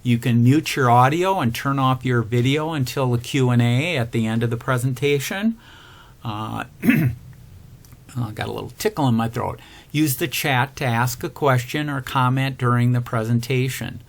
You can mute your audio and turn off your video until the Q&A at the end of the presentation. I got a little tickle in my throat. Use the chat to ask a question or comment during the presentation.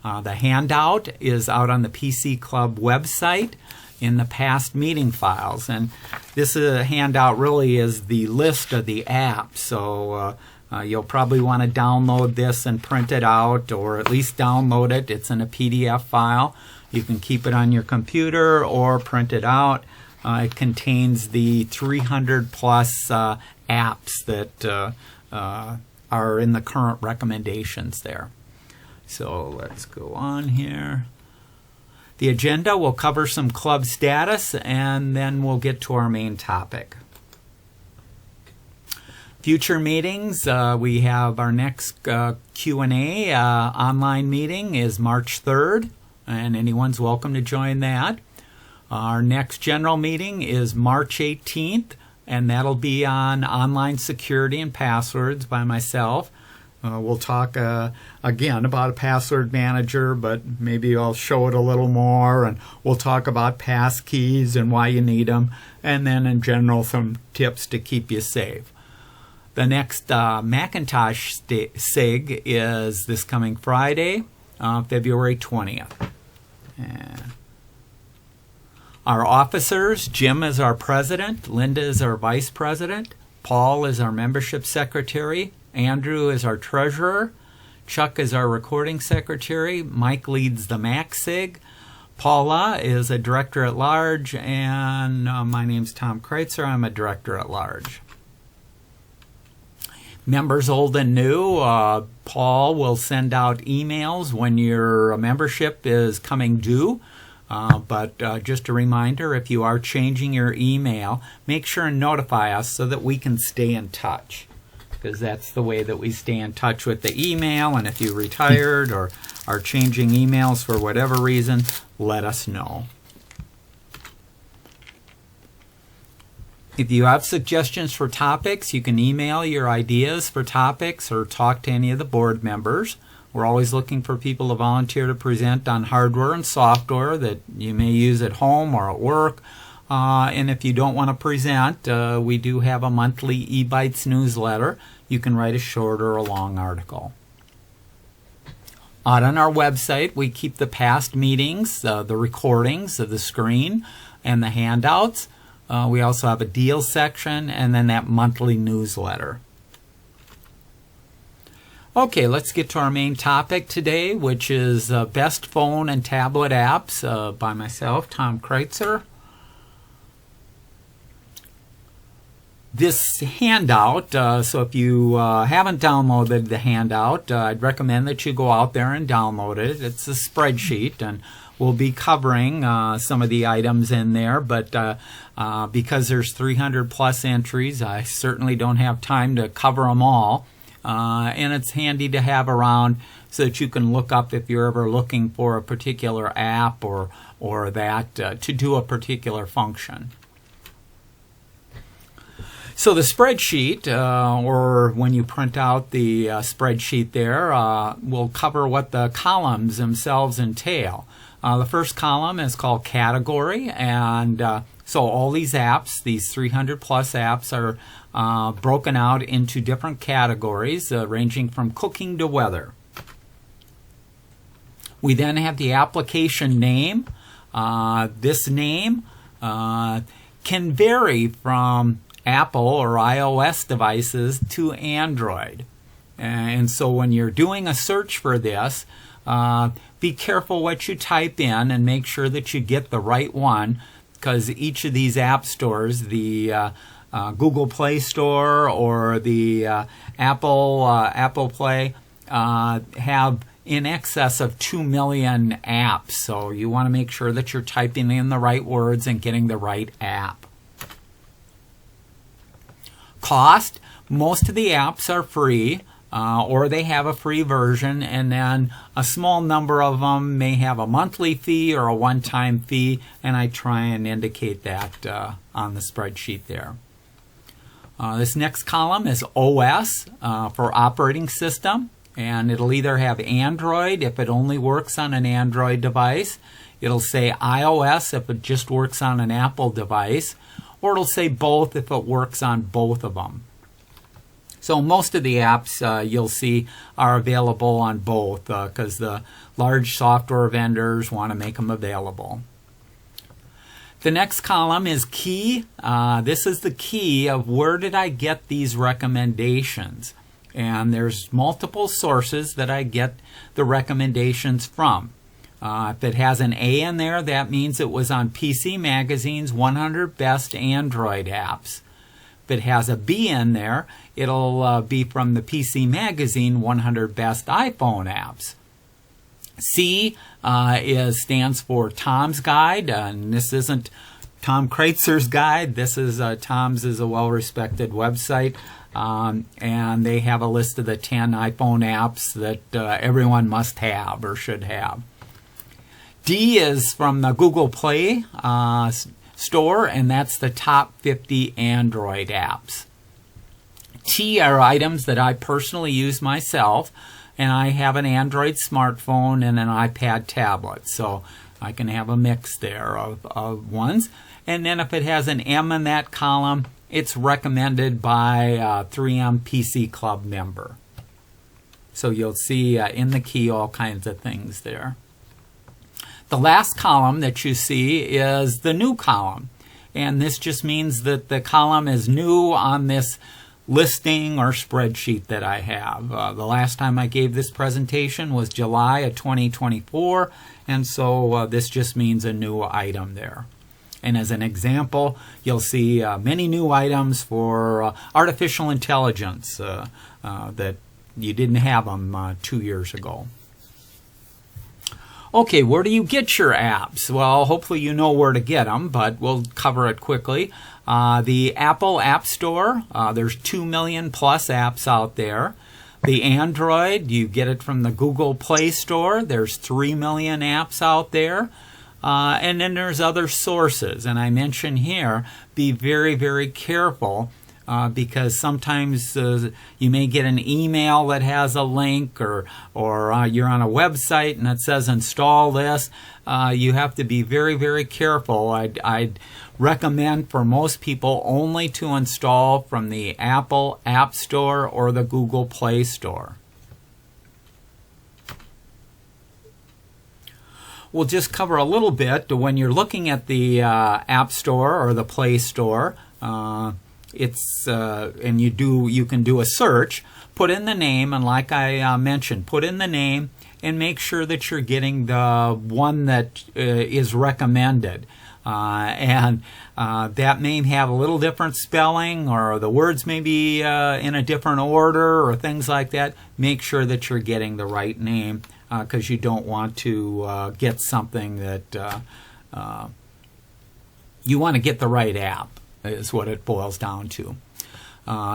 The handout is out on the PC Club website in the past meeting files, and this handout really is the list of the apps. So you'll probably want to download this and print it out, or at least download it. It's in a PDF file. You can keep it on your computer or print it out. It contains the 300 plus apps that are in the current recommendations there. So let's go on here. The agenda will cover some club status, and then we'll get to our main topic. Future meetings, we have our next Q&A online meeting is March 3rd, and anyone's welcome to join that. Our next general meeting is March 18th, and that'll be on online security and passwords by myself. We'll talk again about a password manager, but maybe I'll show it a little more, and we'll talk about pass keys and why you need them, and then in general some tips to keep you safe. The next Macintosh SIG is this coming Friday, February 20th. Our officers, Jim is our president, Linda is our vice president, Paul is our membership secretary, Andrew is our treasurer, Chuck is our recording secretary, Mike leads the MacSig, Paula is a director at large, and my name's Tom Kreuzer, I'm a director at large. Members old and new, Paul will send out emails when your membership is coming due. But just a reminder, if you are changing your email, make sure and notify us so that we can stay in touch, because that's the way that we stay in touch with the email. And if you retired or are changing emails for whatever reason, let us know. If you have suggestions for topics, you can email your ideas for topics or talk to any of the board members. We're always looking for people to volunteer to present on hardware and software that you may use at home or at work. And if you don't want to present, we do have a monthly eBytes newsletter. You can write a short or a long article. Out on our website, we keep the past meetings, the recordings of the screen, and the handouts. We also have a deals section and then that monthly newsletter. Okay, let's get to our main topic today, which is best phone and tablet apps by myself, Tom Kreuzer. This handout, so if you haven't downloaded the handout, I'd recommend that you go out there and download it. It's a spreadsheet, and we'll be covering some of the items in there, but because there's 300 plus entries, I certainly don't have time to cover them all. And it's handy to have around so that you can look up if you're ever looking for a particular app or that to do a particular function. So the spreadsheet, or when you print out the spreadsheet there, will cover what the columns themselves entail. The first column is called category, and so all these apps, these 300 plus apps, are broken out into different categories ranging from cooking to weather. We then have the application name. This name can vary from Apple or iOS devices to Android. And so when you're doing a search for this, be careful what you type in and make sure that you get the right one, because each of these app stores, the Google Play Store or the Apple Play, have in excess of 2 million apps. So you want to make sure that you're typing in the right words and getting the right app. Cost, most of the apps are free, or they have a free version, and then a small number of them may have a monthly fee or a one-time fee, and I try and indicate that on the spreadsheet there. This next column is OS for operating system, and it'll either have Android if it only works on an Android device. It'll say iOS if it just works on an Apple device, or it'll say both if it works on both of them. So most of the apps you'll see are available on both because the large software vendors want to make them available. The next column is key. This is the key of where did I get these recommendations. And there's multiple sources that I get the recommendations from. If it has an A in there, that means it was on PC Magazine's 100 Best Android Apps. If it has a B in there, it'll be from the PC Magazine 100 Best iPhone Apps. C stands for Tom's Guide, and this isn't Tom Kreuzer's guide. This is Tom's is a well-respected website, and they have a list of the 10 iPhone apps that everyone must have or should have. D is from the Google Play Store, and that's the top 50 Android apps. T are items that I personally use myself, and I have an Android smartphone and an iPad tablet, so I can have a mix there of ones. And then if it has an M in that column, it's recommended by a 3M PC Club member. So you'll see in the key all kinds of things there. The last column that you see is the new column, and this just means that the column is new on this listing or spreadsheet that I have. The last time I gave this presentation was July of 2024, and so this just means a new item there. And as an example, you'll see many new items for artificial intelligence that you didn't have them 2 years ago. Okay, where do you get your apps? Well, hopefully you know where to get them, but we'll cover it quickly. The Apple App Store, there's 2 million plus apps out there. The Android, you get it from the Google Play Store. There's 3 million apps out there. And then there's other sources. And I mention here, be very, very careful because sometimes you may get an email that has a link or you're on a website and it says install this. You have to be very, very careful. I'd recommend for most people only to install from the Apple App Store or the Google Play Store. We'll just cover a little bit when you're looking at the App Store or the Play Store. And you can do a search, put in the name, and like I mentioned, put in the name and make sure that you're getting the one that is recommended. And that may have a little different spelling, or the words may be in a different order, or things like that. Make sure that you're getting the right name, because you don't want to get something that you want to get the right app, is what it boils down to.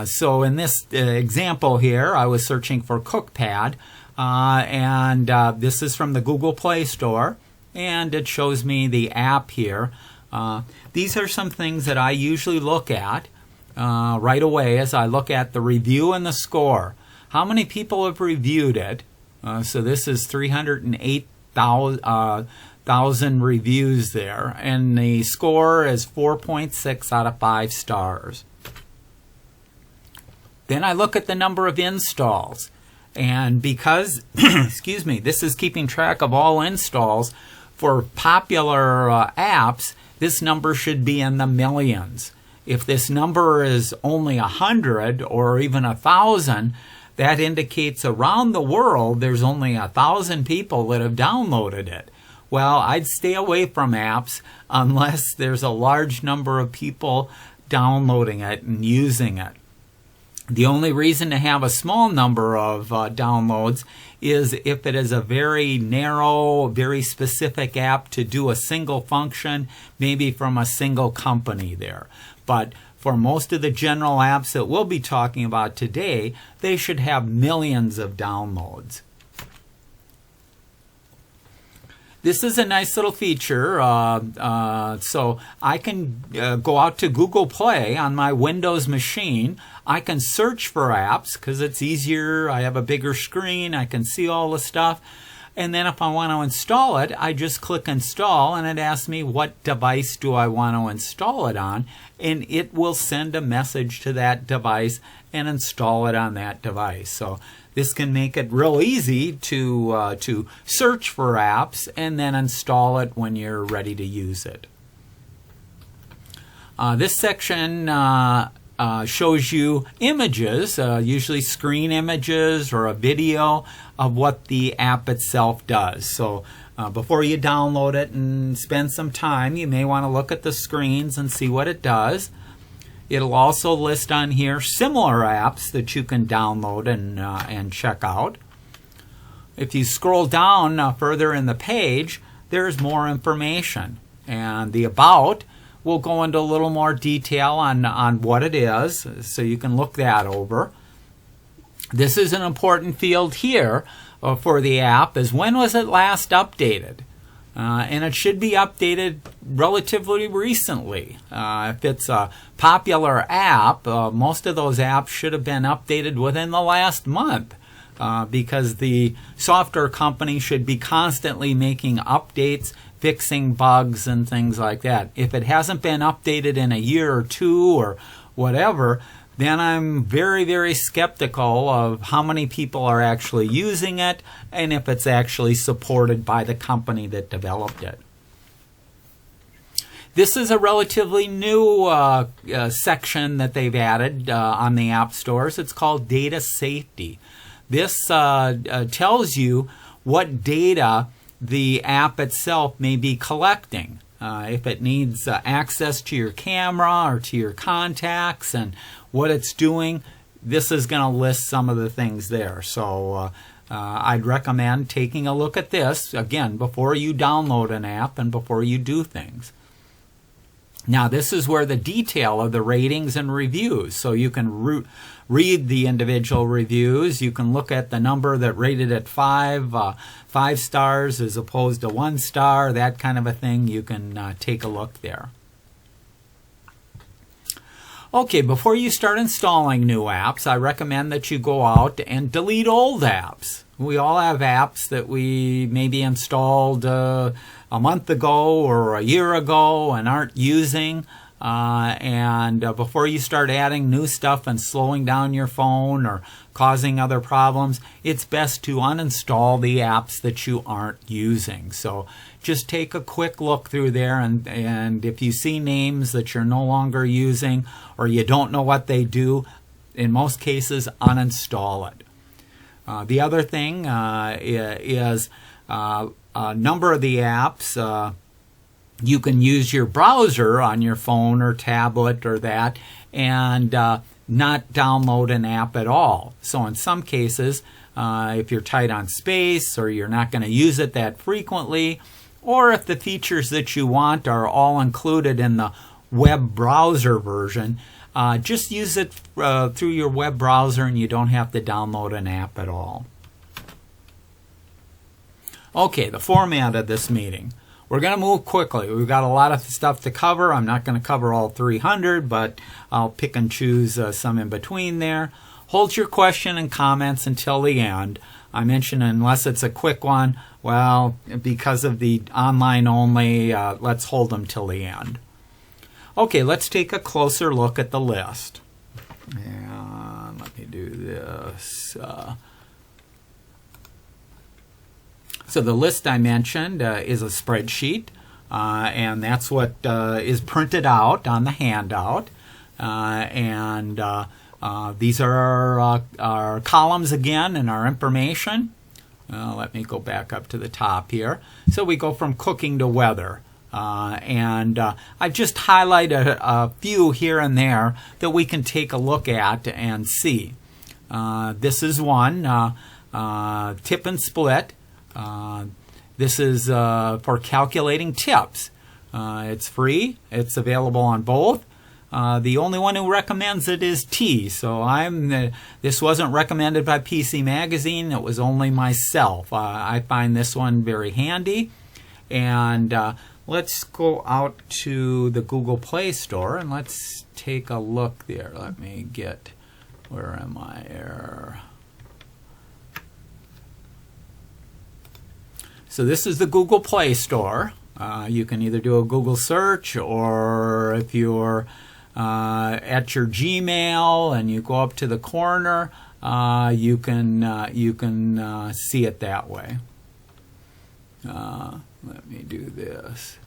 So in this example here, I was searching for CookPad, and this is from the Google Play Store, and it shows me the app here. These are some things that I usually look at right away as I look at the review and the score. How many people have reviewed it? So this is 308,000 reviews there, and the score is 4.6 out of 5 stars. Then I look at the number of installs, and because excuse me, this is keeping track of all installs for popular apps, this number should be in the millions. If this number is only 100 or even 1,000, that indicates around the world there's only 1,000 people that have downloaded it. Well, I'd stay away from apps unless there's a large number of people downloading it and using it. The only reason to have a small number of downloads is if it is a very narrow, very specific app to do a single function, maybe from a single company there. But for most of the general apps that we'll be talking about today, they should have millions of downloads. This is a nice little feature. So I can go out to Google Play on my Windows machine. I can search for apps because it's easier. I have a bigger screen. I can see all the stuff. And then if I want to install it, I just click install, and it asks me what device do I want to install it on, and it will send a message to that device and install it on that device. So this can make it real easy to search for apps and then install it when you're ready to use it. This section shows you images, usually screen images or a video of what the app itself does. So before you download it and spend some time, you may want to look at the screens and see what it does. It'll also list on here similar apps that you can download and check out. If you scroll down further in the page, there's more information. And the About will go into a little more detail on what it is, so you can look that over. This is an important field here for the app, is when was it last updated? And it should be updated relatively recently. If it's a popular app, most of those apps should have been updated within the last month, because the software company should be constantly making updates, fixing bugs and things like that. If it hasn't been updated in a year or two or whatever, then I'm very, very skeptical of how many people are actually using it and if it's actually supported by the company that developed it. This is a relatively new section that they've added on the app stores. It's called Data Safety. This tells you what data the app itself may be collecting. If it needs access to your camera or to your contacts and what it's doing, this is going to list some of the things there. So I'd recommend taking a look at this, again, before you download an app and before you do things. Now, this is where the detail of the ratings and reviews. So you can read the individual reviews. You can look at the number that rated at 5 stars as opposed to 1 star, that kind of a thing. You can take a look there. Okay, before you start installing new apps, I recommend that you go out and delete old apps. We all have apps that we maybe installed a month ago or a year ago and aren't using. Before you start adding new stuff and slowing down your phone or causing other problems, it's best to uninstall the apps that you aren't using. So just take a quick look through there, and if you see names that you're no longer using or you don't know what they do, in most cases, uninstall it. The other thing is a number of the apps, you can use your browser on your phone or tablet or that and not download an app at all. So in some cases, if you're tight on space or you're not going to use it that frequently, or if the features that you want are all included in the web browser version, just use it through your web browser and you don't have to download an app at all. Okay, the format of this meeting. We're going to move quickly. We've got a lot of stuff to cover. I'm not going to cover all 300, but I'll pick and choose some in between there. Hold your question and comments until the end. I mentioned unless it's a quick one, well, because of the online only, let's hold them till the end. Okay, let's take a closer look at the list. And let me do this. So the list I mentioned is a spreadsheet, and that's what is printed out on the handout. These are our columns again in our information. Let me go back up to the top here. So we go from cooking to weather. I've just highlighted a few here and there that we can take a look at and see. This is one, tip and split. This is for calculating tips. It's free. It's available on both. The only one who recommends it is T. So this wasn't recommended by PC Magazine. It was only myself. I find this one very handy. And let's go out to the Google Play Store and let's take a look there. Let me get, where am I here? So this is the Google Play Store. You can either do a Google search, or if you're at your Gmail and you go up to the corner, you can see it that way. Let me do this.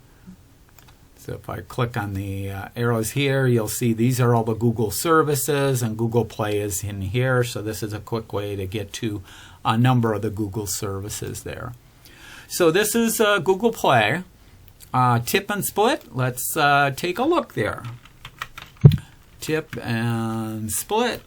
So if I click on the arrows here, you'll see these are all the Google services, and Google Play is in here. So this is a quick way to get to a number of the Google services there. So this is Google Play. Tip and split. Let's take a look there. Tip and split.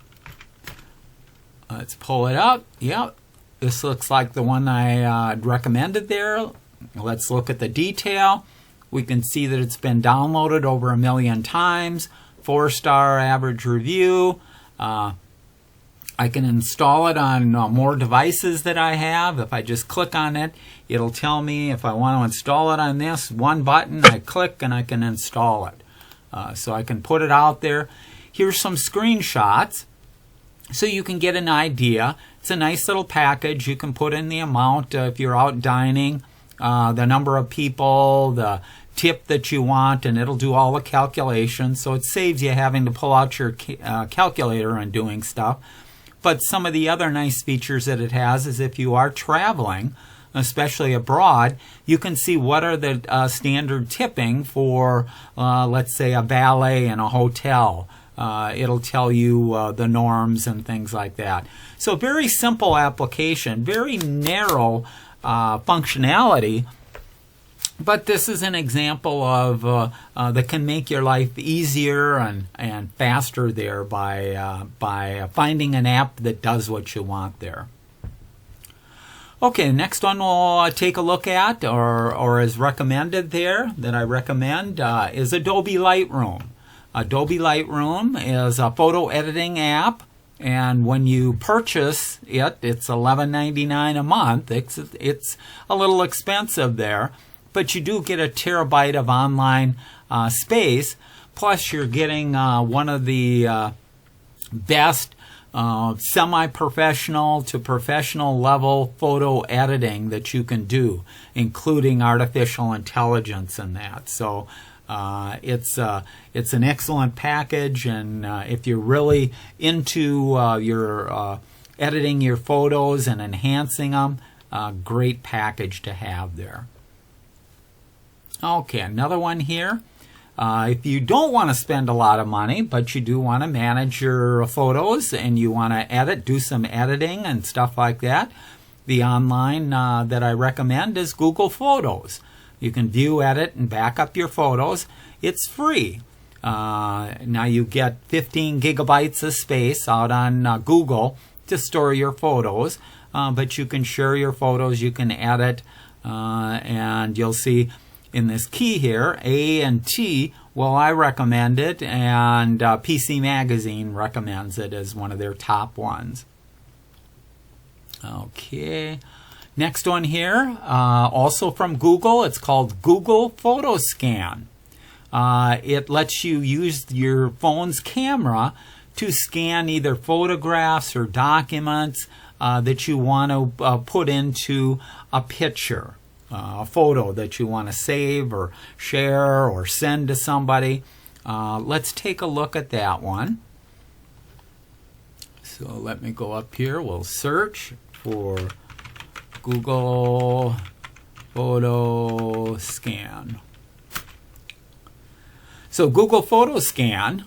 Let's pull it up. Yep. This looks like the one I recommended there. Let's look at the detail. We can see that it's been downloaded over 1 million times. 4-star average review. I can install it on more devices that I have. If I just click on it, it'll tell me if I want to install it on this. One button, I click and I can install it. So I can put it out there. Here's some screenshots so you can get an idea. It's a nice little package. You can put in the amount if you're out dining, the number of people, the tip that you want, and it'll do all the calculations. So it saves you having to pull out your calculator and doing stuff. But some of the other nice features that it has is if you are traveling, especially abroad, you can see what are the standard tipping for, let's say, a valet in a hotel. It'll tell you the norms and things like that. So very simple application, very narrow functionality. But this is an example of that can make your life easier and faster there by finding an app that does what you want there. Okay, the next one we'll take a look at, or is recommended there, that I recommend, is Adobe Lightroom. Adobe Lightroom is a photo editing app, and when you purchase it, it's $11.99 a month. It's a little expensive there. But you do get a terabyte of online space, plus you're getting one of the best semi-professional to professional level photo editing that you can do, including artificial intelligence in that. So it's an excellent package, and if you're really into your editing your photos and enhancing them, great package to have there. Okay, another one here. If you don't want to spend a lot of money, but you do want to manage your photos and you want to edit, do some editing and stuff like that, the online that I recommend is Google Photos. You can view, edit, and back up your photos. It's free. Now you get 15 gigabytes of space out on Google to store your photos, but you can share your photos, you can edit, and you'll see in this key here, A and T, well, I recommend it, and PC Magazine recommends it as one of their top ones. Okay, next one here, also from Google. It's called Google Photo Scan. It lets you use your phone's camera to scan either photographs or documents that you want to put into a picture. A photo that you want to save or share or send to somebody. Let's take a look at that one. So let me go up here. We'll search for Google Photo Scan. So Google Photo Scan,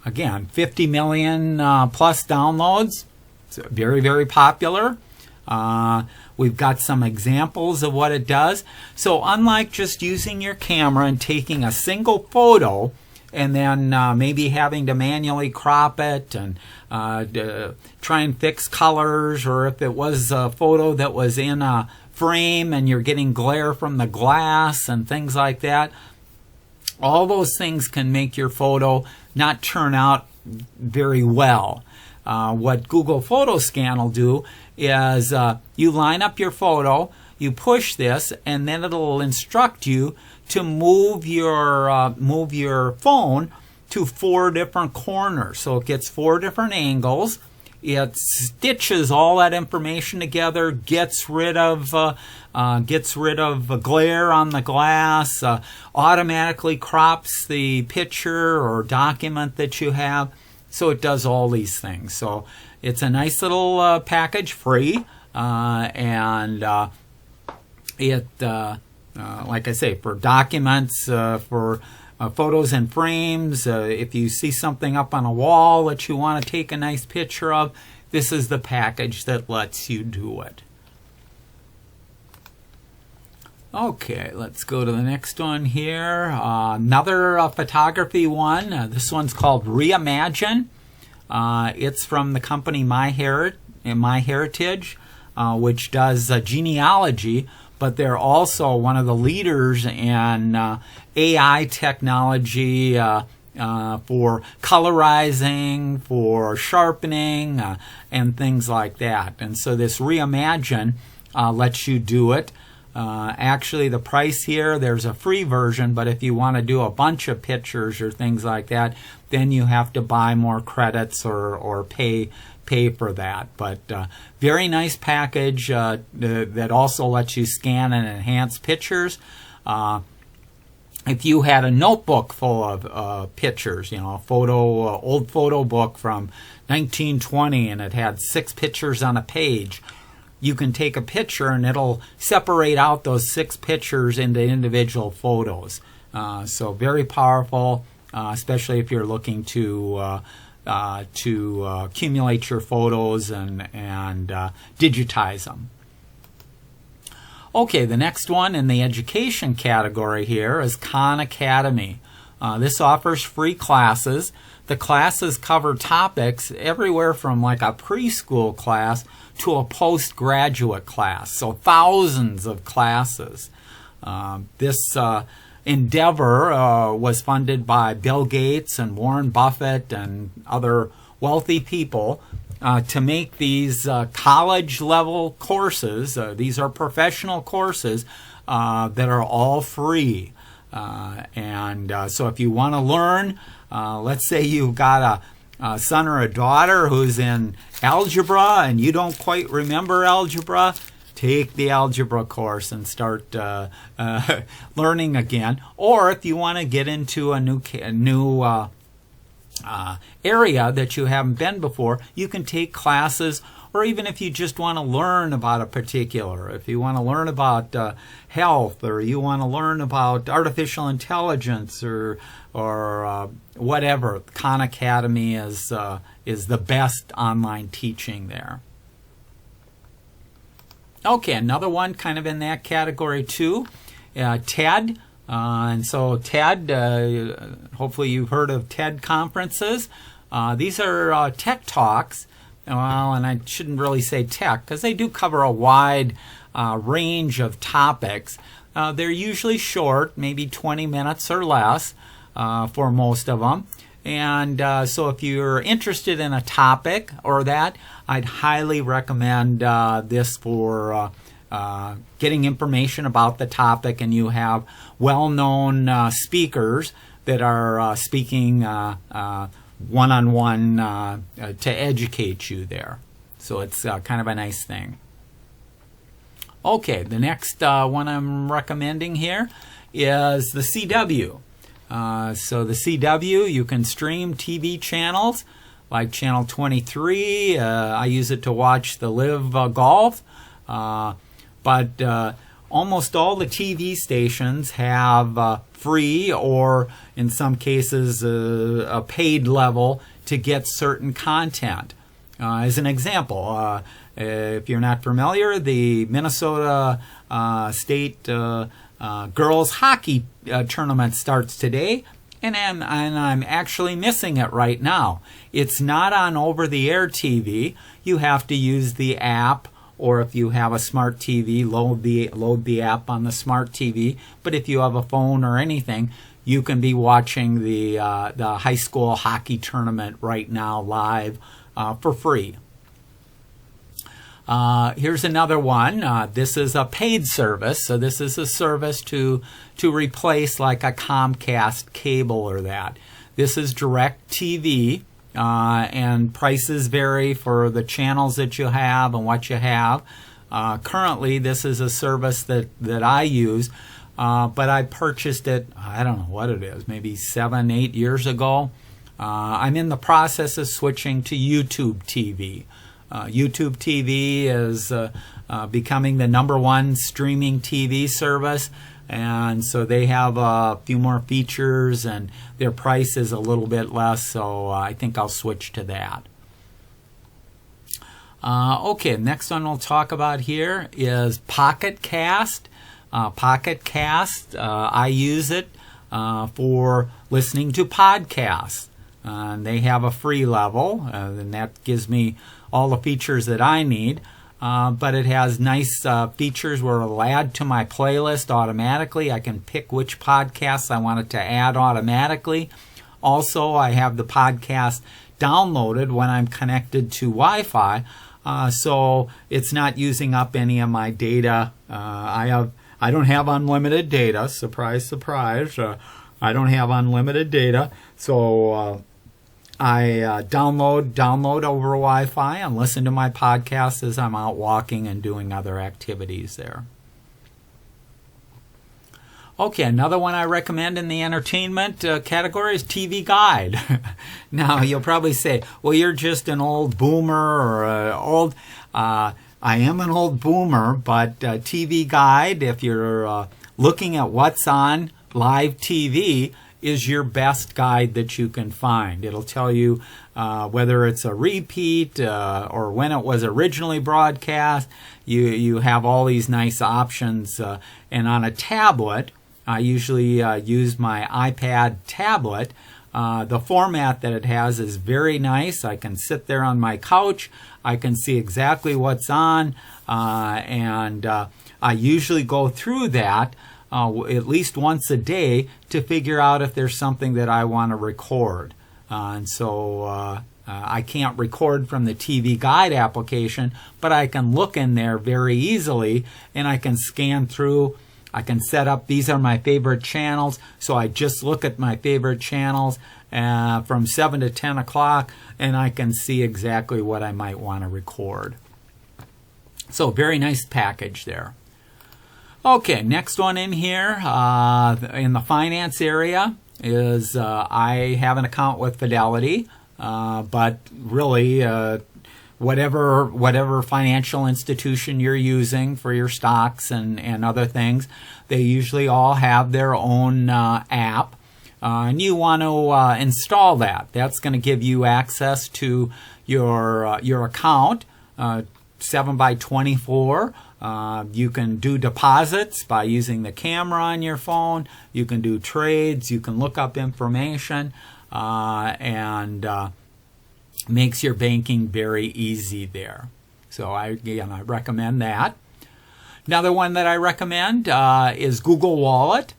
again, 50 million plus downloads. It's very, very popular. We've got some examples of what it does. So unlike just using your camera and taking a single photo and then maybe having to manually crop it and try and fix colors, or if it was a photo that was in a frame and you're getting glare from the glass and things like that, all those things can make your photo not turn out very well. What Google Photo Scan will do is you line up your photo, you push this, and then it'll instruct you to move your phone to 4 different corners. So it gets 4 different angles. It stitches all that information together, gets rid of glare on the glass, automatically crops the picture or document that you have. So it does all these things. So it's a nice little package, free, and like I say, for documents, for photos and frames, if you see something up on a wall that you want to take a nice picture of, this is the package that lets you do it. Okay, let's go to the next one here. Another photography one. This one's called Reimagine. It's from the company MyHeritage, which does genealogy, but they're also one of the leaders in AI technology for colorizing, for sharpening, and things like that. And so this Reimagine lets you do it. Actually, the price here, there's a free version, but if you want to do a bunch of pictures or things like that, then you have to buy more credits or pay for that. But very nice package that also lets you scan and enhance pictures. If you had a notebook full of pictures, a old photo book from 1920, and it had 6 pictures on a page, you can take a picture and it'll separate out those 6 pictures into individual photos. So very powerful, especially if you're looking to accumulate your photos and digitize them. Okay, the next one in the education category here is Khan Academy. This offers free classes. The classes cover topics everywhere from like a preschool class to a postgraduate class, so thousands of classes. This endeavor was funded by Bill Gates and Warren Buffett and other wealthy people to make these college-level courses. These are professional courses that are all free. So if you want to learn, let's say you've got a son or a daughter who's in algebra and you don't quite remember algebra, take the algebra course and start learning again. Or if you want to get into a new area that you haven't been before, you can take classes. Or even if you just want to learn about a particular, if you want to learn about health, or you want to learn about artificial intelligence, or whatever, Khan Academy is the best online teaching there. Okay, another one kind of in that category too, TED. And so TED, hopefully you've heard of TED conferences. These are tech talks. Well, and I shouldn't really say tech because they do cover a wide range of topics. They're usually short, maybe 20 minutes or less for most of them. And so if you're interested in a topic or that, I'd highly recommend this for getting information about the topic, and you have well-known speakers that are speaking one-on-one to educate you there. So it's kind of a nice thing. Okay, the next one I'm recommending here is the CW. So the CW, you can stream TV channels like Channel 23. I use it to watch the Live Golf. But almost all the TV stations have free, or in some cases a paid level to get certain content. As an example, if you're not familiar, the Minnesota State girls hockey tournament starts today, and I'm actually missing it right now. It's not on over-the-air TV. You have to use the app, or if you have a smart TV, load the app on the smart TV. But if you have a phone or anything, you can be watching the high school hockey tournament right now live for free. Here's another one. This is a paid service, so this is a service to replace like a Comcast cable or that. This is DirecTV, and prices vary for the channels that you have and what you have. Currently, this is a service that I use, but I purchased it, I don't know what it is, maybe 7-8 years ago. I'm in the process of switching to YouTube TV. YouTube TV is becoming the #1 streaming TV service, and so they have a few more features and their price is a little bit less, so I think I'll switch to that. Okay, next one we'll talk about here is Pocket Cast. Pocket Cast, I use it for listening to podcasts. They have a free level, and that gives me all the features that I need. But it has nice features where it'll add to my playlist automatically. I can pick which podcasts I want it to add automatically. Also, I have the podcast downloaded when I'm connected to Wi-Fi, so it's not using up any of my data. I don't have unlimited data. Surprise, surprise. I don't have unlimited data, so I download over Wi-Fi and listen to my podcasts as I'm out walking and doing other activities there. Okay, another one I recommend in the entertainment category is TV Guide. Now, you'll probably say, well, you're just an old boomer or old... I am an old boomer, but TV Guide, if you're looking at what's on live TV, is your best guide that you can find. It'll tell you whether it's a repeat or when it was originally broadcast. You have all these nice options. And on a tablet, I usually use my iPad tablet. The format that it has is very nice. I can sit there on my couch. I can see exactly what's on. And I usually go through that at least once a day to figure out if there's something that I want to record. And so I can't record from the TV Guide application, but I can look in there very easily and I can scan through. I can set up, these are my favorite channels, so I just look at my favorite channels from 7 to 10 o'clock and I can see exactly what I might want to record. So very nice package there. Okay, next one in here in the finance area is I have an account with Fidelity, but really whatever financial institution you're using for your stocks and other things, they usually all have their own app, and you want to install that. That's going to give you access to your account, 7x24. You can do deposits by using the camera on your phone. You can do trades. You can look up information, and makes your banking very easy there. So I recommend that. Another one that I recommend is Google Wallet.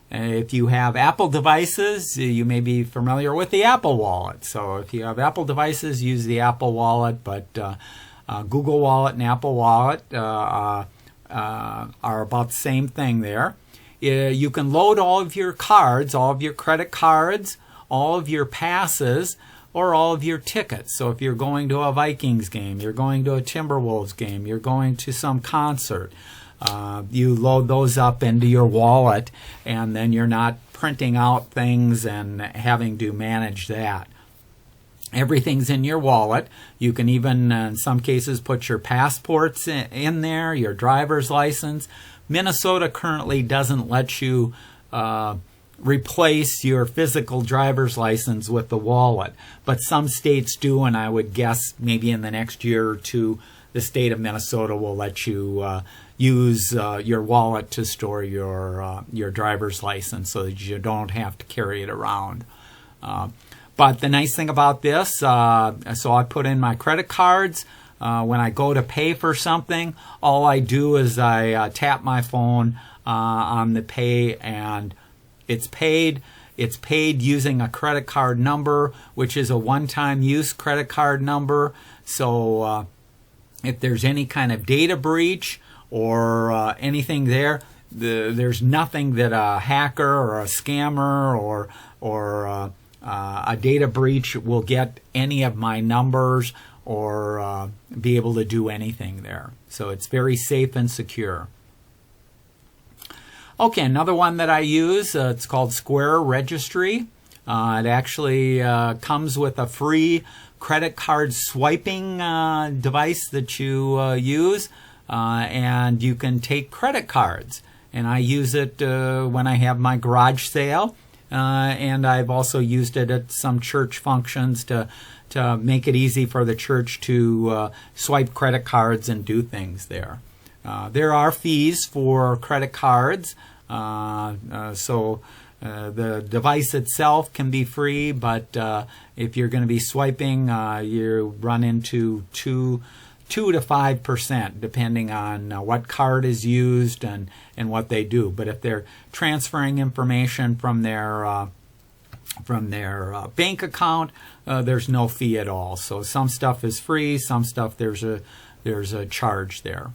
If you have Apple devices, you may be familiar with the Apple Wallet. So if you have Apple devices, use the Apple Wallet, but Google Wallet and Apple Wallet are about the same thing there. You can load all of your cards, all of your credit cards, all of your passes, or all of your tickets. So if you're going to a Vikings game, you're going to a Timberwolves game, you're going to some concert, you load those up into your wallet, and then you're not printing out things and having to manage that. Everything's in your wallet. You can even, in some cases, put your passports in there, your driver's license. Minnesota currently doesn't let you replace your physical driver's license with the wallet, but some states do, and I would guess maybe in the next year or two, the state of Minnesota will let you use your wallet to store your driver's license so that you don't have to carry it around. But the nice thing about this, so I put in my credit cards. When I go to pay for something, all I do is I tap my phone on the pay, and it's paid. It's paid using a credit card number, which is a one-time use credit card number. So if there's any kind of data breach or anything there, there's nothing that a hacker or a scammer or a data breach will get any of my numbers or be able to do anything there. So it's very safe and secure. Okay, another one that I use, it's called Square Registry. It actually comes with a free credit card swiping device that you use, and you can take credit cards. And I use it when I have my garage sale, and I've also used it at some church functions to make it easy for the church to swipe credit cards and do things there. There are fees for credit cards, so the device itself can be free, but if you're going to be swiping, you run into 2 to 5%, depending on what card is used and what they do. But if they're transferring information from their bank account, there's no fee at all. So some stuff is free, some stuff there's a charge there.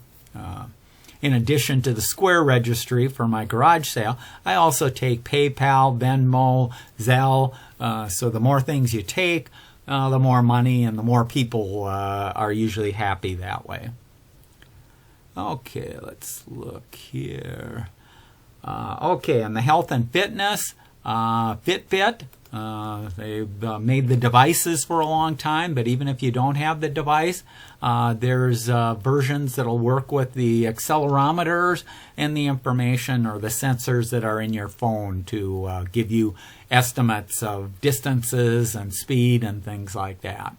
In addition to the Square Registry for my garage sale, I also take PayPal, Venmo, Zelle. So the more things you take, the more money and the more people are usually happy that way. Okay, let's look here. Okay, and the health and fitness, Fitbit. They've made the devices for a long time, but even if you don't have the device, there's versions that'll work with the accelerometers and the information or the sensors that are in your phone to give you estimates of distances and speed and things like that.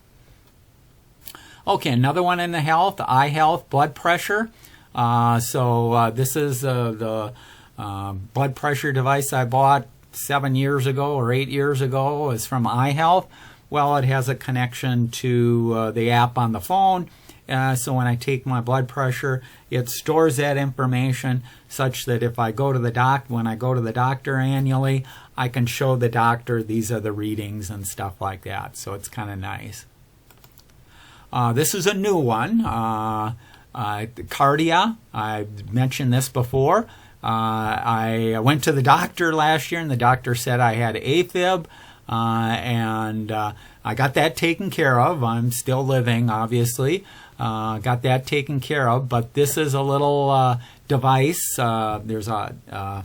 Okay, another one in the health, eye health, blood pressure. This is the blood pressure device I bought 7 years ago or 8 years ago. Is from iHealth. Well, it has a connection to the app on the phone. So when I take my blood pressure, it stores that information such that if I go to the when I go to the doctor annually, I can show the doctor these are the readings and stuff like that. So it's kind of nice. This is a new one. Cardia. I mentioned this before. I went to the doctor last year, and the doctor said I had AFib, and I got that taken care of. I'm still living, obviously. Got that taken care of, but this is a little device. There's a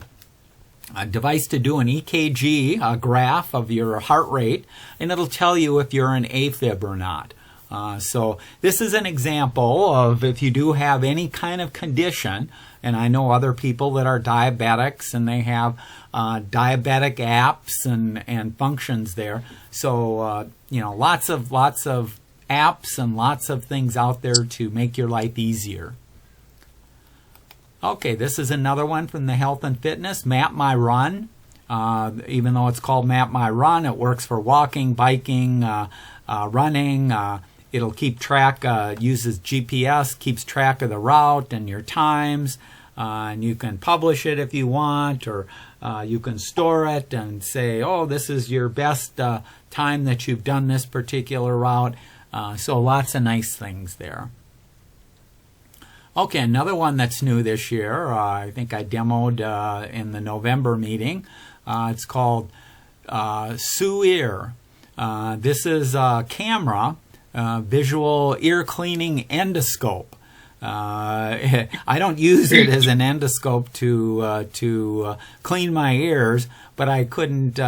device to do an EKG, a graph of your heart rate, and it'll tell you if you're in AFib or not. So this is an example of if you do have any kind of condition, and I know other people that are diabetics and they have diabetic apps and functions there. So lots of apps and lots of things out there to make your life easier. Okay, this is another one from the health and fitness, Map My Run. Even though it's called Map My Run, it works for walking, biking, running. It'll keep track, uses GPS, keeps track of the route and your times, and you can publish it if you want, or you can store it and say, oh, this is your best time that you've done this particular route. So lots of nice things there. Okay, another one that's new this year, I think I demoed in the November meeting. It's called Sueer. This is a camera, visual ear cleaning endoscope. I don't use it as an endoscope to clean my ears, but I couldn't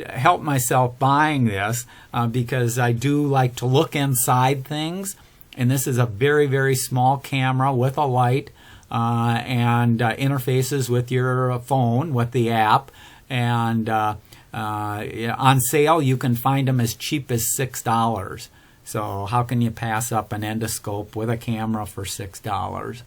help myself buying this because I do like to look inside things. And this is a very, very small camera with a light and interfaces with your phone with the app. And on sale, you can find them as cheap as $6. So how can you pass up an endoscope with a camera for $6?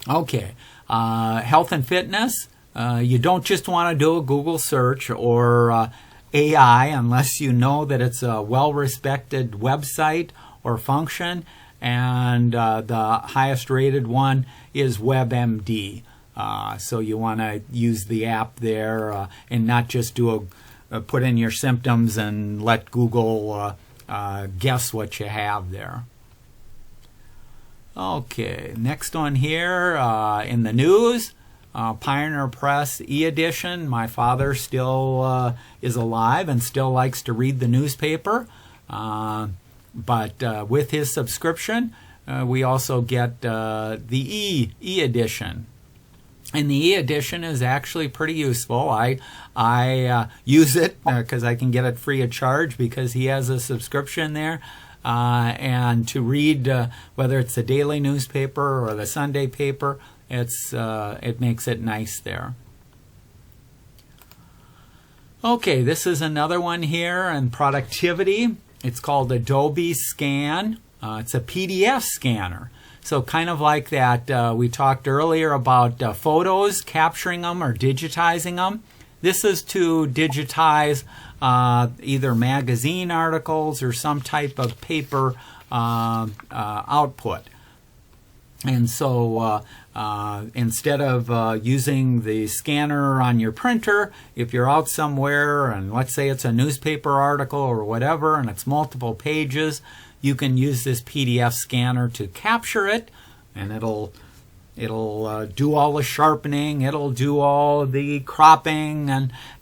Okay, health and fitness. You don't just want to do a Google search or AI unless you know that it's a well-respected website or function, and the highest rated one is WebMD. So you want to use the app there and not just do put in your symptoms and let Google guess what you have there. Okay, next one here in the news, Pioneer Press e-edition. My father still is alive and still likes to read the newspaper, but with his subscription, we also get the e-edition. And the e-edition is actually pretty useful. I use it because I can get it free of charge because he has a subscription there. And to read, whether it's the daily newspaper or the Sunday paper, it makes it nice there. Okay, this is another one here in productivity. It's called Adobe Scan. It's a PDF scanner. So kind of like that we talked earlier about photos, capturing them or digitizing them. This is to digitize either magazine articles or some type of paper output. And so instead of using the scanner on your printer, if you're out somewhere and let's say it's a newspaper article or whatever and it's multiple pages, you can use this PDF scanner to capture it, and it'll do all the sharpening, it'll do all the cropping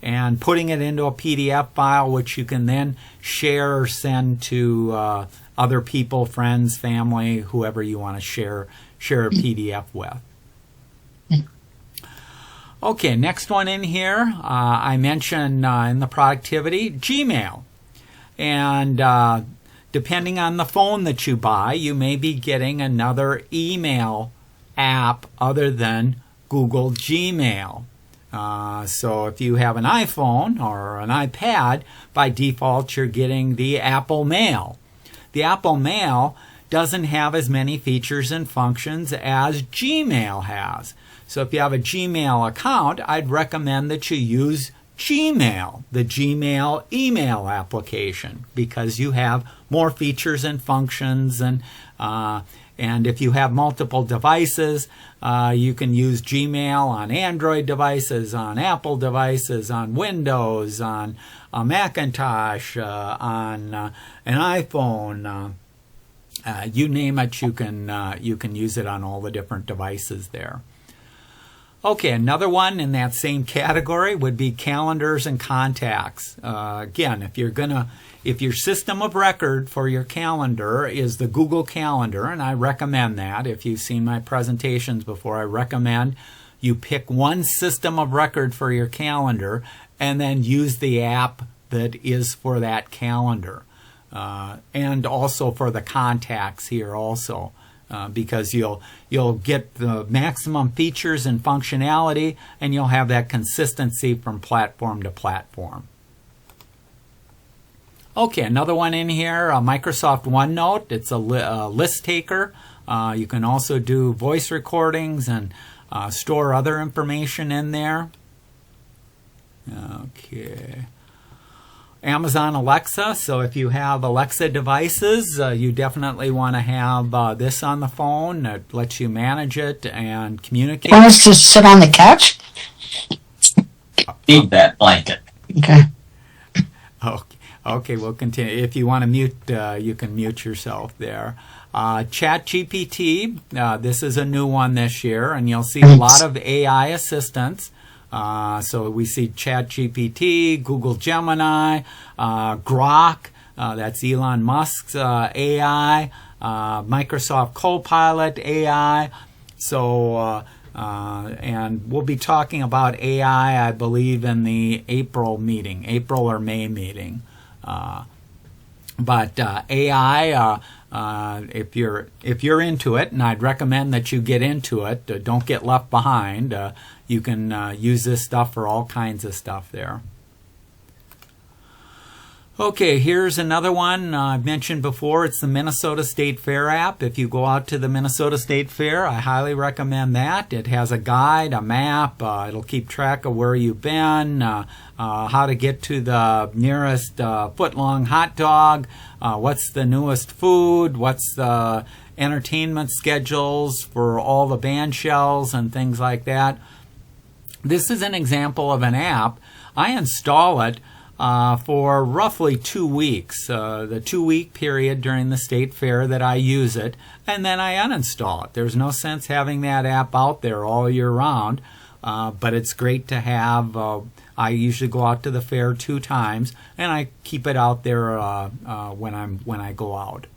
and putting it into a PDF file, which you can then share or send to other people, friends, family, whoever you want to share a PDF with. Okay, next one in here, I mentioned in the productivity, Gmail. And depending on the phone that you buy, you may be getting another email app other than Google Gmail. So if you have an iPhone or an iPad, by default you're getting the Apple Mail. The Apple Mail doesn't have as many features and functions as Gmail has. So if you have a Gmail account, I'd recommend that you use Gmail, the Gmail email application, because you have more features and functions, and if you have multiple devices, you can use Gmail on Android devices, on Apple devices, on Windows, on a Macintosh, on an iPhone. You name it, you can use it on all the different devices there. Okay, another one in that same category would be calendars and contacts. Again, if your system of record for your calendar is the Google Calendar, and I recommend that. If you've seen my presentations before, I recommend you pick one system of record for your calendar and then use the app that is for that calendar. And also for the contacts here also. Because you'll get the maximum features and functionality, and you'll have that consistency from platform to platform. Okay, another one in here, Microsoft OneNote. It's a list taker. You can also do voice recordings and store other information in there. Okay. Amazon Alexa. So if you have Alexa devices, you definitely want to have this on the phone. It lets you manage it and communicate. Want us to sit on the couch? Need that blanket. Okay. Okay, we'll continue. If you want to mute, you can mute yourself there. ChatGPT, this is a new one this year, and you'll see a lot of AI assistants. So we see ChatGPT, Google Gemini, Grok, that's Elon Musk's AI, Microsoft Copilot AI. So, and we'll be talking about AI, I believe, in the April or May meeting. But AI, if you're into it, and I'd recommend that you get into it, don't get left behind. You can use this stuff for all kinds of stuff there. Okay, here's another one I've mentioned before. It's the Minnesota State Fair app. If you go out to the Minnesota State Fair, I highly recommend that. It has a guide, a map. It'll keep track of where you've been, how to get to the nearest foot-long hot dog, what's the newest food, what's the entertainment schedules for all the band shells and things like that. This is an example of an app. I install it for roughly 2 weeks, the 2-week period during the state fair that I use it, and then I uninstall it. There's no sense having that app out there all year round, but it's great to have. I usually go out to the fair 2 times, and I keep it out there when I go out.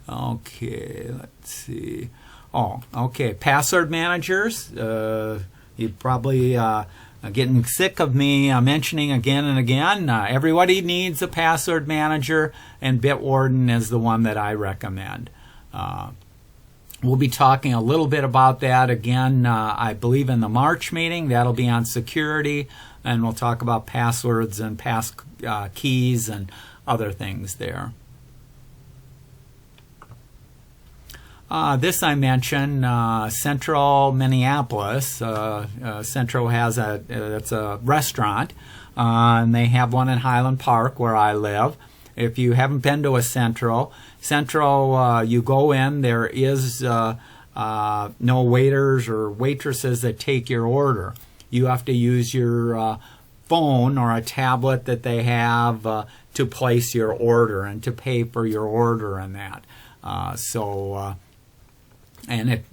Okay, let's see. Oh, okay. Password managers. You probably getting sick of me mentioning again and again. Everybody needs a password manager, and Bitwarden is the one that I recommend. We'll be talking a little bit about that again, I believe, in the March meeting. That'll be on security, and we'll talk about passwords and pass keys and other things there. This I mentioned, Central Minneapolis. Central has it's a restaurant, and they have one in Highland Park where I live. If you haven't been to a Central, you go in, there is no waiters or waitresses that take your order. You have to use your phone or a tablet that they have to place your order and to pay for your order and that. And it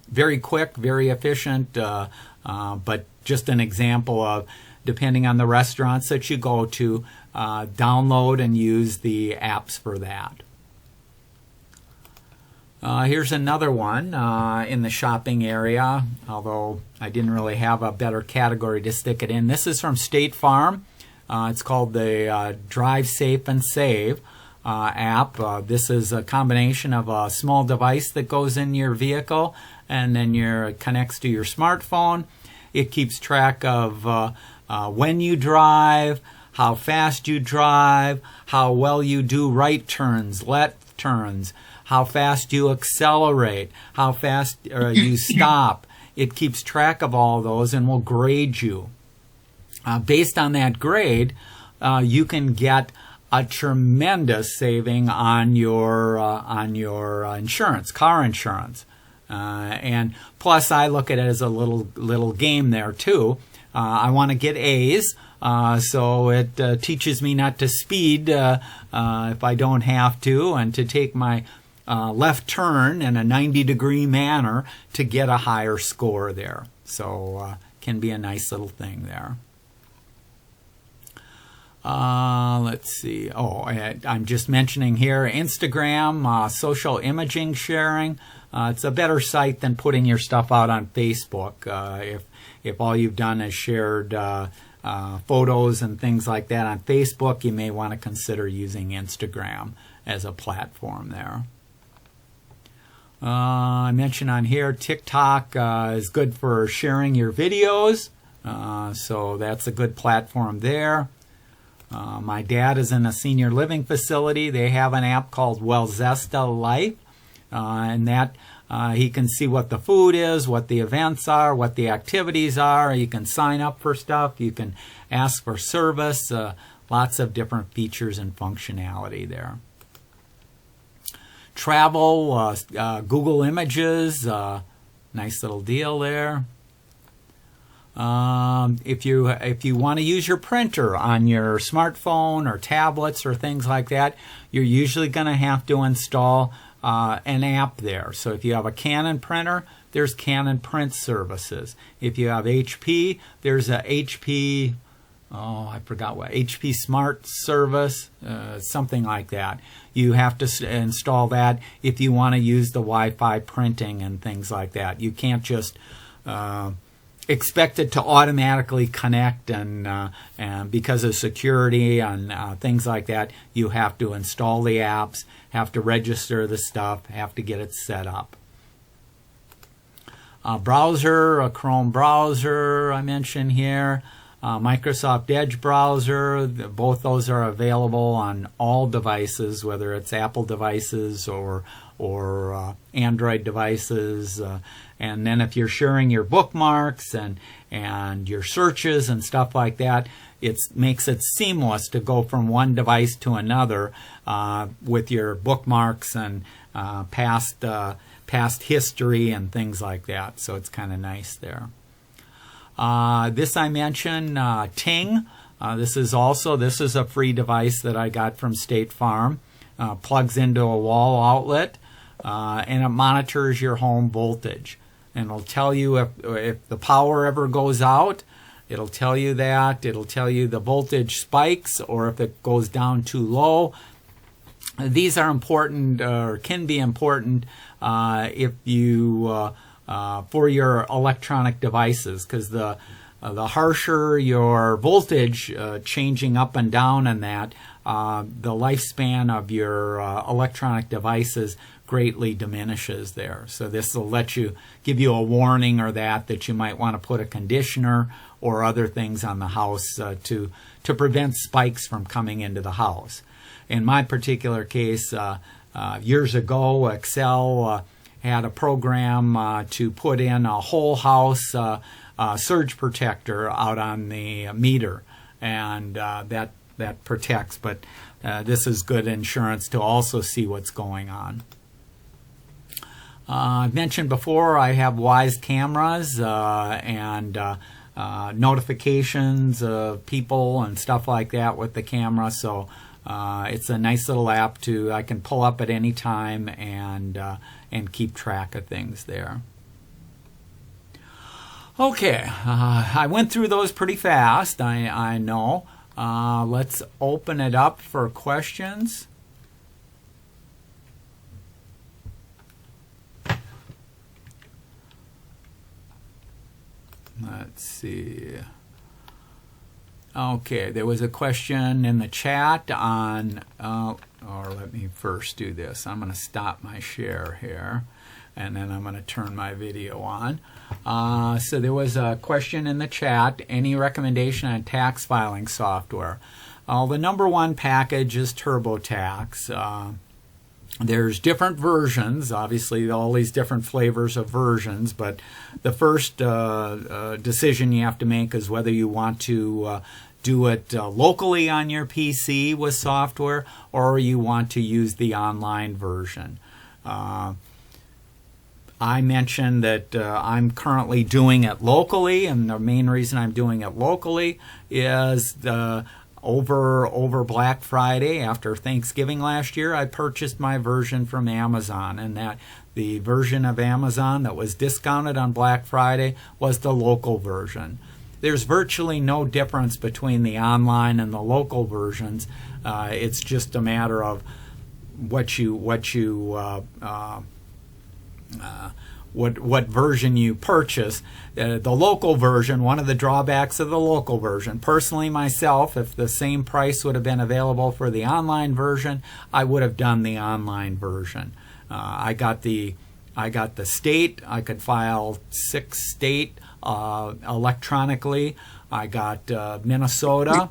very quick, very efficient, but just an example of, depending on the restaurants that you go to, download and use the apps for that. Here's another one in the shopping area, although I didn't really have a better category to stick it in. This is from State Farm. It's called the Drive Safe and Save app. This is a combination of a small device that goes in your vehicle, and then connects to your smartphone. It keeps track of when you drive, how fast you drive, how well you do right turns, left turns, how fast you accelerate, how fast you stop. It keeps track of all those and will grade you. Based on that grade, you can get a tremendous saving on your insurance, car insurance, and plus I look at it as a little game there too. I want to get A's, so it teaches me not to speed if I don't have to, and to take my left turn in a 90-degree manner to get a higher score there. So can be a nice little thing there. Let's see. Oh, I'm just mentioning here Instagram, social imaging sharing. It's a better site than putting your stuff out on Facebook. If all you've done is shared photos and things like that on Facebook, you may want to consider using Instagram as a platform there. I mentioned on here TikTok is good for sharing your videos, so that's a good platform there. My dad is in a senior living facility. They have an app called Wellzesta Life, and that he can see what the food is, what the events are, what the activities are. You can sign up for stuff. You can ask for service. Lots of different features and functionality there. Travel, Google Images, nice little deal there. If you want to use your printer on your smartphone or tablets or things like that, you're usually going to have to install an app there. So if you have a Canon printer, there's Canon Print Services. If you have HP, there's a HP, I forgot what, HP Smart Service, something like that. You have to install that if you want to use the Wi-Fi printing and things like that. You can't just expect it to automatically connect, and because of security and things like that, you have to install the apps, have to register the stuff, have to get it set up. Browser, a Chrome browser I mentioned here, Microsoft Edge browser, both those are available on all devices, whether it's Apple devices or Android devices. And then if you're sharing your bookmarks and your searches and stuff like that, it makes it seamless to go from one device to another with your bookmarks and past history and things like that. So it's kind of nice there. This I mentioned, Ting. This is a free device that I got from State Farm. Plugs into a wall outlet, and it monitors your home voltage. And it'll tell you if the power ever goes out. It'll tell you that. It'll tell you the voltage spikes or if it goes down too low. These are important, or can be important, if you for your electronic devices, because the harsher your voltage changing up and down and that, the lifespan of your electronic devices greatly diminishes there. So this will give you a warning or that you might want to put a conditioner or other things on the house to prevent spikes from coming into the house. In my particular case, years ago, Excel had a program to put in a whole house surge protector out on the meter, and that protects. But this is good insurance to also see what's going on. I mentioned before I have Wise cameras and notifications of people and stuff like that with the camera. So it's a nice little app I can pull up at any time and keep track of things there. Okay, I went through those pretty fast, I know. Let's open it up for questions. Let's see. Okay, there was a question in the chat on, or let me first do this. I'm going to stop my share here, and then I'm going to turn my video on. So there was a question in the chat, any recommendation on tax filing software? The number one package is TurboTax. There's different versions, obviously all these different flavors of versions, but the first decision you have to make is whether you want to do it locally on your PC with software or you want to use the online version. I mentioned that I'm currently doing it locally, and the main reason I'm doing it locally is over Black Friday, after Thanksgiving last year, I purchased my version from Amazon, and that the version of Amazon that was discounted on Black Friday was the local version. There's virtually no difference between the online and the local versions. It's just a matter of what version you purchase. The local version, one of the drawbacks of the local version, personally myself, if the same price would have been available for the online version, I would have done the online version. I got the state. I could file 6 state electronically. I got Minnesota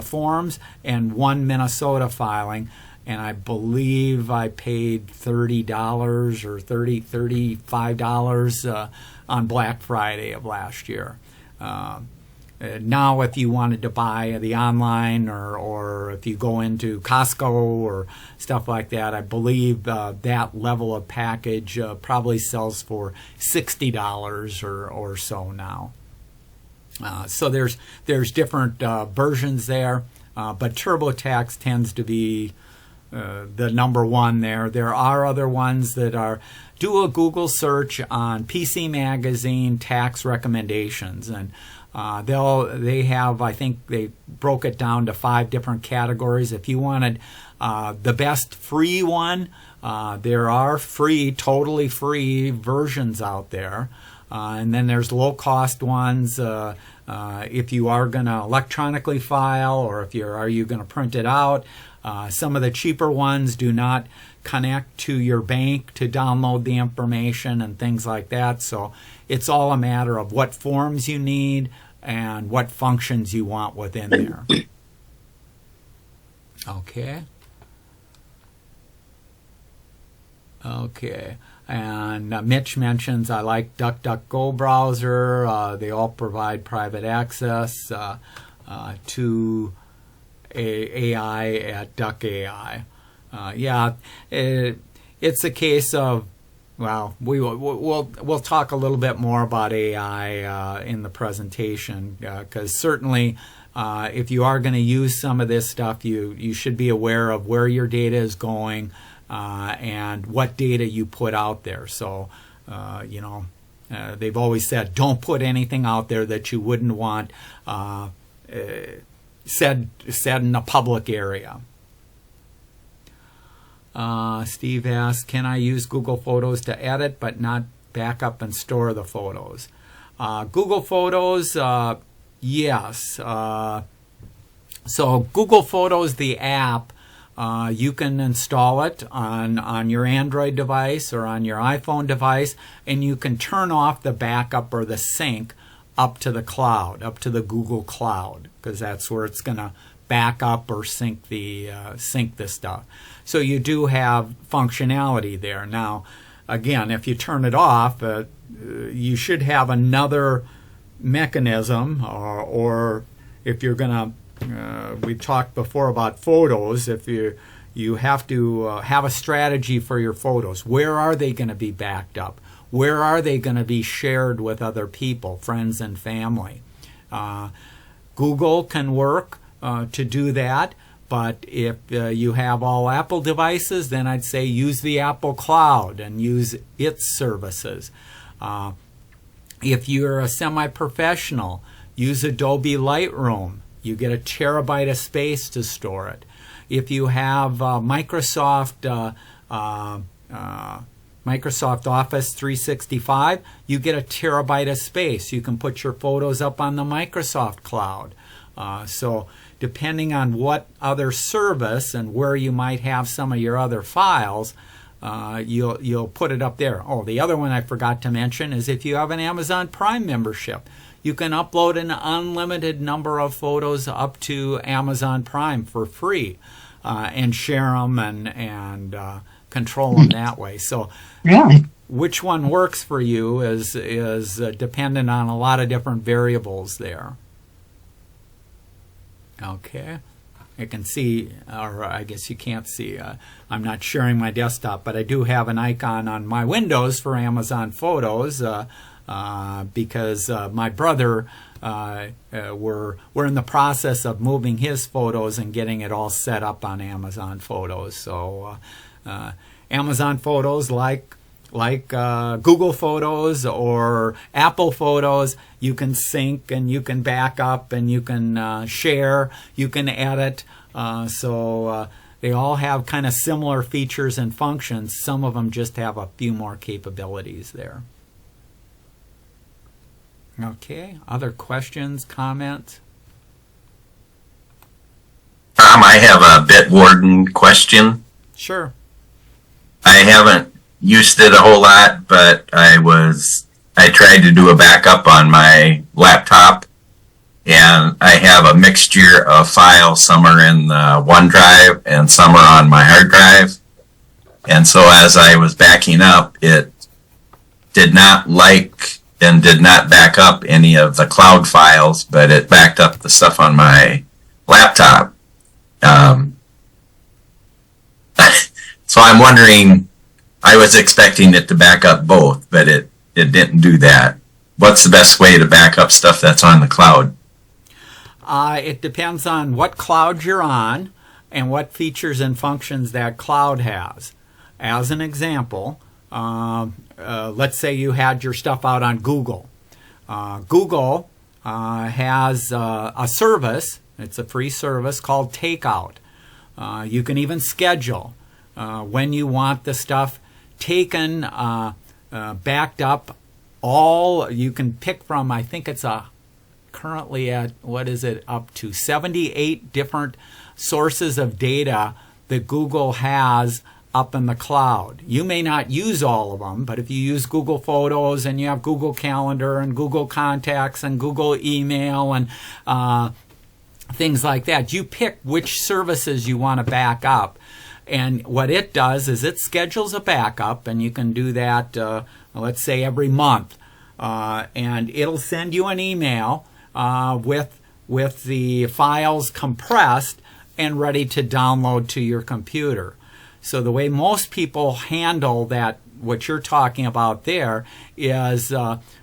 forms and 1 Minnesota filing. And I believe I paid $30 or $35 on Black Friday of last year. Now, if you wanted to buy the online or if you go into Costco or stuff like that, I believe that level of package probably sells for $60 or so now. So there's different versions there, but TurboTax tends to be the number one there. There are other ones that do a Google search on PC Magazine tax recommendations, and they have, I think they broke it down to 5 different categories. If you wanted the best free one, there are totally free versions out there. And then there's low-cost ones if you are going to electronically file, or are you going to print it out. Some of the cheaper ones do not connect to your bank to download the information and things like that. So it's all a matter of what forms you need and what functions you want within there. Okay. And Mitch mentions I like DuckDuckGo browser. They all provide private access to AI at DuckAI. It's a case of Well, we'll talk a little bit more about AI in the presentation, because certainly if you are going to use some of this stuff, you should be aware of where your data is going and what data you put out there. So they've always said don't put anything out there that you wouldn't want said in a public area. Steve asks, can I use Google Photos to edit but not back up and store the photos? Google Photos, yes. So Google Photos, the app, you can install it on your Android device or on your iPhone device, and you can turn off the backup or the sync up to the cloud, up to the Google Cloud, because that's where it's going to back up or sync the stuff. So you do have functionality there. Now, again, if you turn it off, you should have another mechanism, or if you're going to, we've talked before about photos, if you have to have a strategy for your photos. Where are they going to be backed up? Where are they going to be shared with other people, friends and family? Google can work to do that, but if you have all Apple devices, then I'd say use the Apple Cloud and use its services. If you're a semi-professional, use Adobe Lightroom. You get a terabyte of space to store it. If you have Microsoft Office 365, you get a terabyte of space. You can put your photos up on the Microsoft Cloud. So depending on what other service and where you might have some of your other files, you'll put it up there. Oh, the other one I forgot to mention is if you have an Amazon Prime membership, you can upload an unlimited number of photos up to Amazon Prime for free and share them and control them that way. So Really? which one works for you is dependent on a lot of different variables there. Okay, I can see, or I guess you can't see, I'm not sharing my desktop, but I do have an icon on my Windows for Amazon Photos because my brother, we're in the process of moving his photos and getting it all set up on Amazon Photos. So Amazon Photos, like Google Photos or Apple Photos, you can sync and you can back up and you can share, you can edit. So they all have kind of similar features and functions. Some of them just have a few more capabilities there. Okay, other questions, comments? I have a Bitwarden question. Sure. I haven't used it a whole lot, but I tried to do a backup on my laptop, and I have a mixture of files. Some are in the OneDrive and some are on my hard drive. And so as I was backing up, it did not like and did not back up any of the cloud files, but it backed up the stuff on my laptop. So I'm wondering, I was expecting it to back up both, but it didn't do that. What's the best way to back up stuff that's on the cloud? It depends on what cloud you're on and what features and functions that cloud has. As an example, let's say you had your stuff out on Google. Google has a service, it's a free service called Takeout. You can even schedule when you want the stuff taken, backed up. All you can pick from, I think it's currently at, what is it, up to 78 different sources of data that Google has up in the cloud. You may not use all of them, but if you use Google Photos and you have Google Calendar and Google Contacts and Google Email and things like that, you pick which services you want to back up. And what it does is it schedules a backup, and you can do that, let's say, every month. And it'll send you an email with the files compressed and ready to download to your computer. So the way most people handle that what you're talking about there is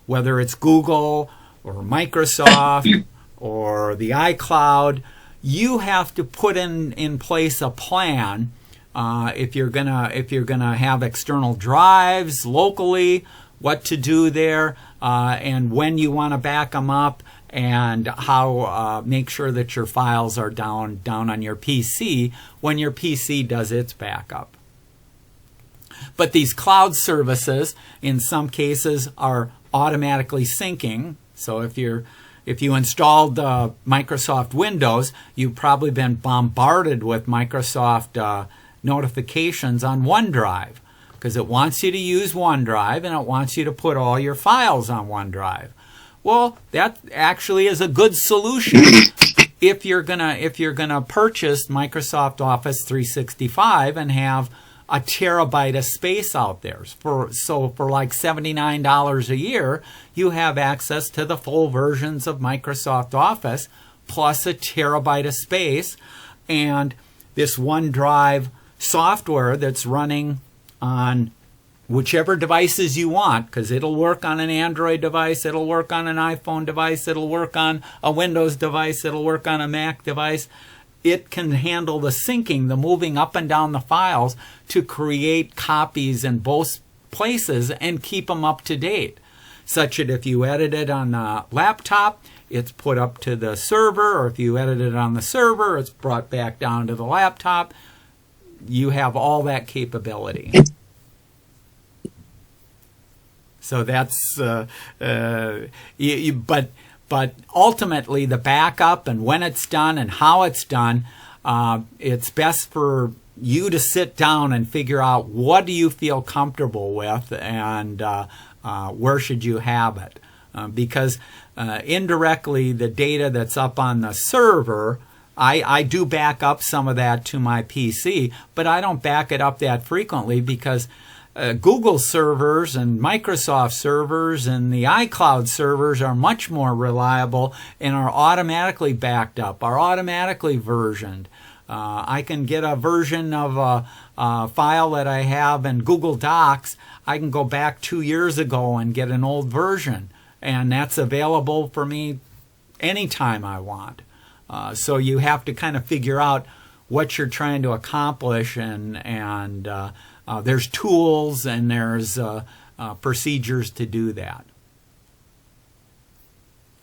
whether it's Google or Microsoft or the iCloud, you have to put in place a plan if you're gonna have external drives locally, what to do there, and when you want to back them up, and how make sure that your files are down on your PC when your PC does its backup. But these cloud services, in some cases, are automatically syncing. So if you installed Microsoft Windows, you've probably been bombarded with Microsoft notifications on OneDrive, because it wants you to use OneDrive and it wants you to put all your files on OneDrive. Well, that actually is a good solution if you're gonna purchase Microsoft Office 365 and have a terabyte of space out there. So for like $79 a year, you have access to the full versions of Microsoft Office plus a terabyte of space, and this OneDrive software that's running on whichever devices you want, because it'll work on an Android device, it'll work on an iPhone device, it'll work on a Windows device, it'll work on a Mac device. It can handle the syncing, the moving up and down the files to create copies in both places and keep them up to date, such that if you edit it on the laptop, it's put up to the server, or if you edit it on the server, it's brought back down to the laptop. You have all that capability. So that's, but ultimately the backup and when it's done and how it's done, it's best for you to sit down and figure out what do you feel comfortable with, and where should you have it. Because indirectly the data that's up on the server, I do back up some of that to my PC, but I don't back it up that frequently, because Google servers and Microsoft servers and the iCloud servers are much more reliable and are automatically backed up, are automatically versioned. I can get a version of a file that I have in Google Docs. I can go back 2 years ago and get an old version, and that's available for me anytime I want. So you have to kind of figure out what you're trying to accomplish, and there's tools and there's procedures to do that.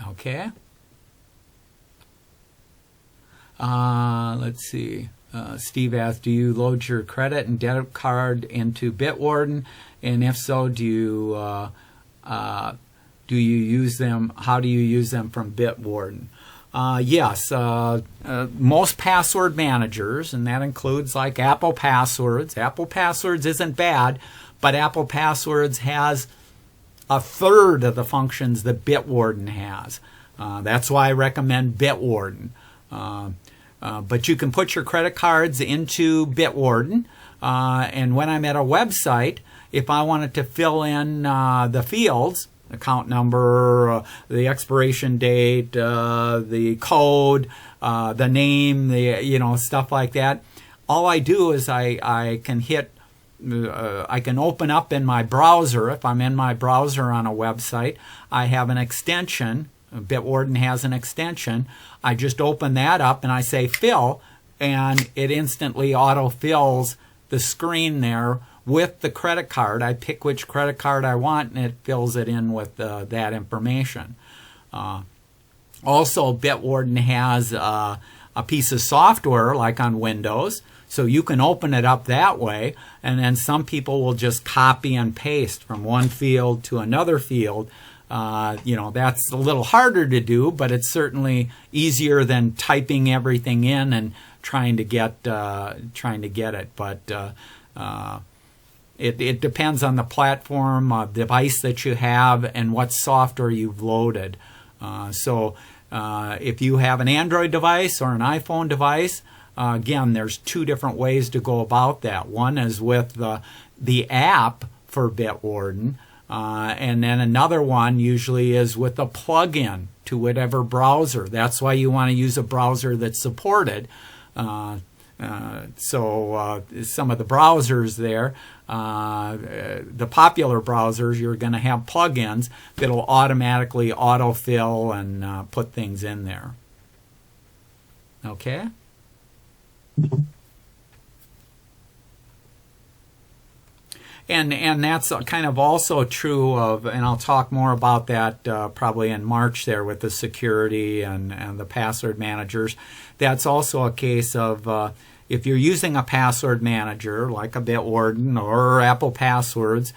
Okay. Let's see. Steve asked, do you load your credit and debit card into Bitwarden? And if so, do you use them? How do you use them from Bitwarden? Yes, most password managers, and that includes like Apple Passwords. Apple Passwords isn't bad, but Apple Passwords has a third of the functions that Bitwarden has. That's why I recommend Bitwarden. But you can put your credit cards into Bitwarden, and when I'm at a website, if I wanted to fill in the fields, account number, the expiration date, the code, the name, stuff like that, all I do is I can open up in my browser. If I'm in my browser on a website, I have an extension. Bitwarden has an extension. I just open that up and I say fill, and it instantly auto-fills the screen there with the credit card. I pick which credit card I want, and it fills it in with that information. Also, Bitwarden has a piece of software like on Windows, so you can open it up that way, and then some people will just copy and paste from one field to another field. That's a little harder to do, but it's certainly easier than typing everything in and trying to get it. But it depends on the platform, device that you have, and what software you've loaded. So if you have an Android device or an iPhone device, again, there's two different ways to go about that. One is with the app for Bitwarden, and then another one usually is with a plug-in to whatever browser. That's why you want to use a browser that's supported. some of the browsers there, the popular browsers, you're going to have plugins that'll automatically autofill and put things in there. Okay? And that's kind of also true of, and I'll talk more about that probably in March there with the security and the password managers. That's also a case of if you're using a password manager like a Bitwarden or Apple Passwords,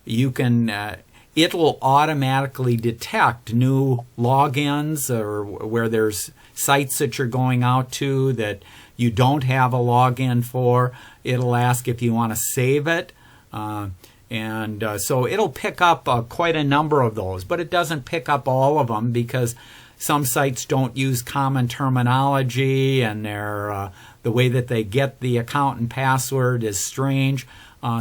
you can it'll automatically detect new logins or where there's sites that you're going out to that you don't have a login for. It'll ask if you want to save it. So it'll pick up quite a number of those, but it doesn't pick up all of them because some sites don't use common terminology and the way that they get the account and password is strange.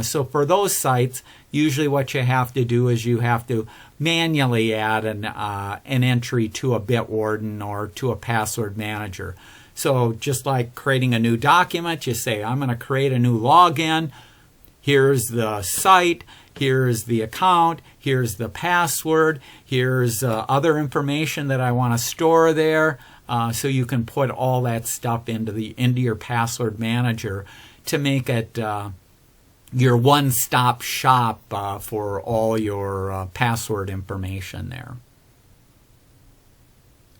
So for those sites, usually what you have to do is you have to manually add an entry to a Bitwarden or to a password manager. So just like creating a new document, you say, I'm going to create a new login. Here's the site. Here's the account. Here's the password. Here's other information that I want to store there. So you can put all that stuff into your password manager to make it your one-stop shop for all your password information there.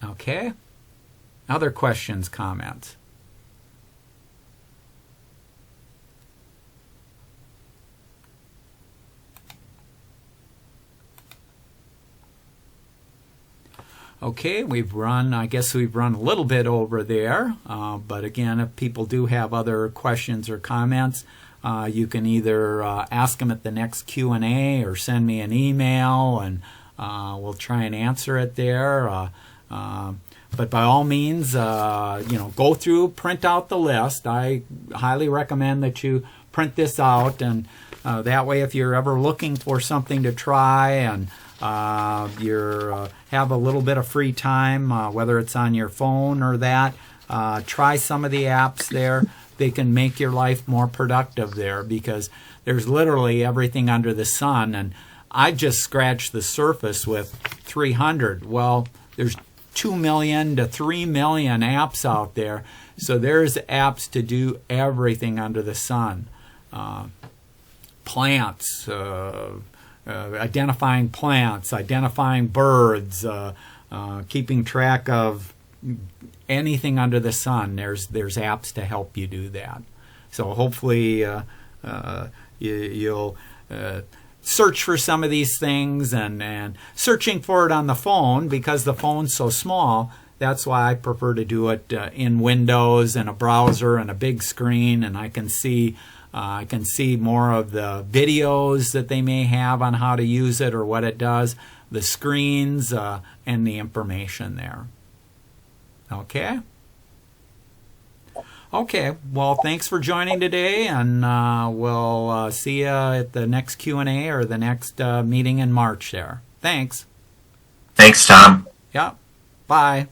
Okay? Other questions, comments? Okay, I guess we've run a little bit over there, but again, if people do have other questions or comments, you can either ask them at the next Q&A or send me an email, and we'll try and answer it there. But by all means, go through, print out the list. I highly recommend that you print this out, and that way if you're ever looking for something to try and you have a little bit of free time, whether it's on your phone or that, try some of the apps there. They can make your life more productive there because there's literally everything under the sun, and I just scratched the surface with 300. Well, there's 2 million to 3 million apps out there. So there's apps to do everything under the sun. Plants, identifying plants, identifying birds, keeping track of anything under the sun. There's apps to help you do that. So hopefully you'll search for some of these things, and searching for it on the phone, because the phone's so small, that's why I prefer to do it in Windows and a browser and a big screen, and I can see more of the videos that they may have on how to use it or what it does, the screens, and the information there. Okay? Okay, well, thanks for joining today, and we'll see you at the next Q&A or the next meeting in March there. Thanks. Thanks, Tom. Yeah, bye.